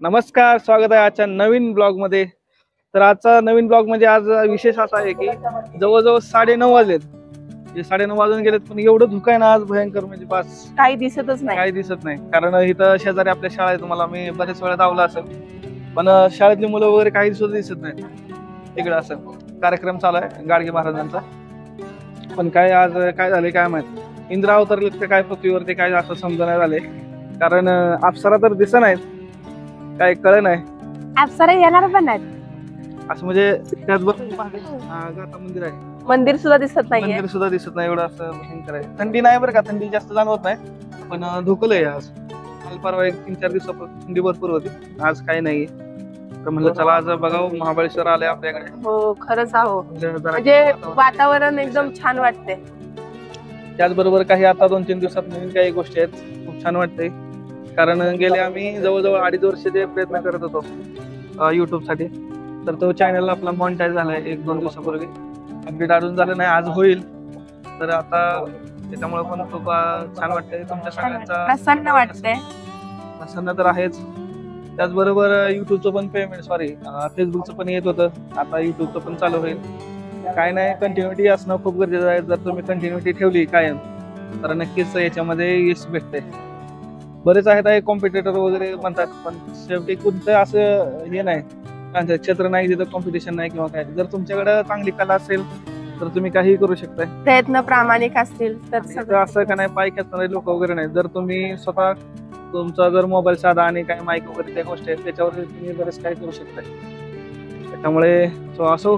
नमस्कार, स्वागत आहे आजच्या नवीन ब्लॉग मध्ये. तर आजचा नवीन ब्लॉग म्हणजे आज विशेष असा आहे की जवळजवळ 9:30 वाजलेत. 9:30 वाजून गेलेत, पण एवढं धुकं आहे ना आज भयंकर, म्हणजे बस काही दिसतच नाही. काही दिसत नाही. कारण इथं शेजारी आपल्या शाळा आहे, तुम्हाला मी बरेच वेळा दावला असेल, पण शाळेतली मुलं वगैरे काही सुद्धा दिसत नाही. तिकडं असं कार्यक्रम चालू आहे गाडगे महाराजांचा. पण काय आज काय झाले काय माहित, इंद्र अवतरलेत का काय पृथ्वीवरती, काय असं समजण्यात झाले. कारण अप्सरा तर दिसत नाहीत, काय कळ नाही. अप्सरा येणार पण नाहीत. असं म्हणजे त्याचबरोबर गाथा मंदिर आहे, मंदिर सुद्धा दिसत नाहीये. मंदिर सुद्धा दिसत नाही. एवढं असं भयंकर आहे. थंडी नाही बरं का, थंडी जास्त जाणवत नाही, पण धुकलंय आज. काल परवा 1-3-4 दिवसापासून थंडी भरपूर होती, आज काही नाही. तर म्हणलं चला आज बघावं, महाबळेश्वर आले आपल्याकडे. हो खरंच आहो, जरा म्हणजे वातावरण एकदम छान वाटते. त्याचबरोबर काही आता 2-3 दिवसात नवीन काही गोष्टी आहेत, खूप छान वाटतंय. कारण गेले आम्ही जवळजवळ 2.5 वर्ष जे प्रयत्न करत होतो युट्यूब साठी, तर तो चॅनल आपला मॉनिटाईज झालाय 1-2 दिवसापूर्वी. अपडेट अजून झालं नाही, आज होईल. तर आता त्याच्यामुळे पण खूप छान वाटतंय. तुमच्या सगळ्यांचा प्रसन्न वाटते. प्रसन्न तर आहेच. त्याचबरोबर युट्यूबचं पण पेमेंट, फेसबुकचं पण येत होतं, आता युट्यूबचं पण चालू होईल. काय नाही, कंटिन्युटी असणं खूप गरजेचं आहे. जर तुम्ही कंटिन्युटी ठेवली कायम, तर नक्कीच याच्यामध्ये यश भेटते. बरेच आहेत कॉम्पिटिटर वगैरे म्हणतात, पण शेवटी कोणतं असं हे नाही, क्षेत्र नाही जिथं कॉम्पिटिशन नाही किंवा काय. जर तुमच्याकडे चांगली कला असेल तर तुम्ही काही करू शकताय. प्रयत्न प्रामाणिक असतील तर सगळं. असं का नाही, पाय खेचणारे लोक वगैरे नाही. जर तुम्ही स्वतः तुमचा जर मोबाईल साधा आणि काय माईक वगैरे त्या गोष्टी आहेत, त्याच्यावर तुम्ही बरेच काही करू शकताय. त्याच्यामुळे असो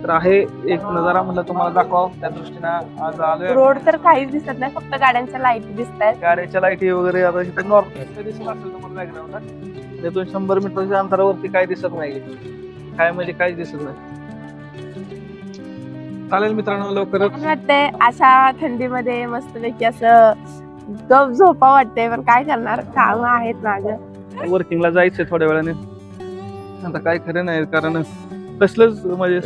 तर आहे एक नजारा, म्हणलं तुम्हाला दाखवावं, त्या दृष्टीनं आज आलोय. रोड तर काहीच दिसत नाही, फक्त गाड्यांच्या लाईटी दिसत आहेत. गाड्याच्या लाईटी वगैरे आता इथे नॉर्मल दिसत असेल तुम्हाला बॅकग्राऊंडला. त्यातून 100 मीटरच्या अंतरावरती काय दिसत नाही, काय म्हणजे काहीच दिसत नाही. चालेल मित्रांनो, लवकरच छान वाटते अशा थंडीमध्ये मस्तपैकी असं गप झोपा वाटते, पण काय करणार, काम आहेत माझं. वर्किंगला जायचंय थोड्या वेळाने. आता काय खरं नाही, कारण कसलंच म्हणजे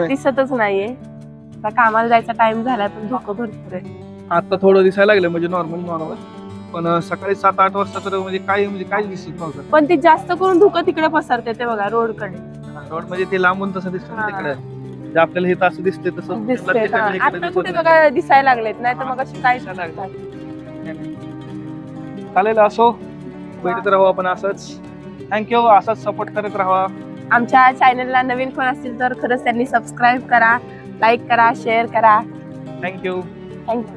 दिसतच नाहीये. आता कामाला जायचा टाइम झाला, पण धुकं भरपूर आहे. आता थोडं दिसायला लागलं, म्हणजे नॉर्मल. पण सकाळी 7-8 वाजता तर म्हणजे काहीच दिसत नव्हतं. पण ते जास्त करून धुकं तिकडे पसरते, ते बघा रोडकडे. रोड म्हणजे ते लांबून तसं दिसतं ना तिकडे, जे आपल्याला हे असं दिसतंय तसं दिसते. आता कुठे बघा दिसायला लागलेत, नाही तर मग अशी काय. चालेल, असो भेटत राहू आपण असंच. थँक्यू, असाच सपोर्ट करत राहा. आमच्या चॅनलला नवीन कोण असतील तर खरंच त्यांनी सबस्क्राईब करा, लाईक करा, शेअर करा. थँक्यू. थँक्यू.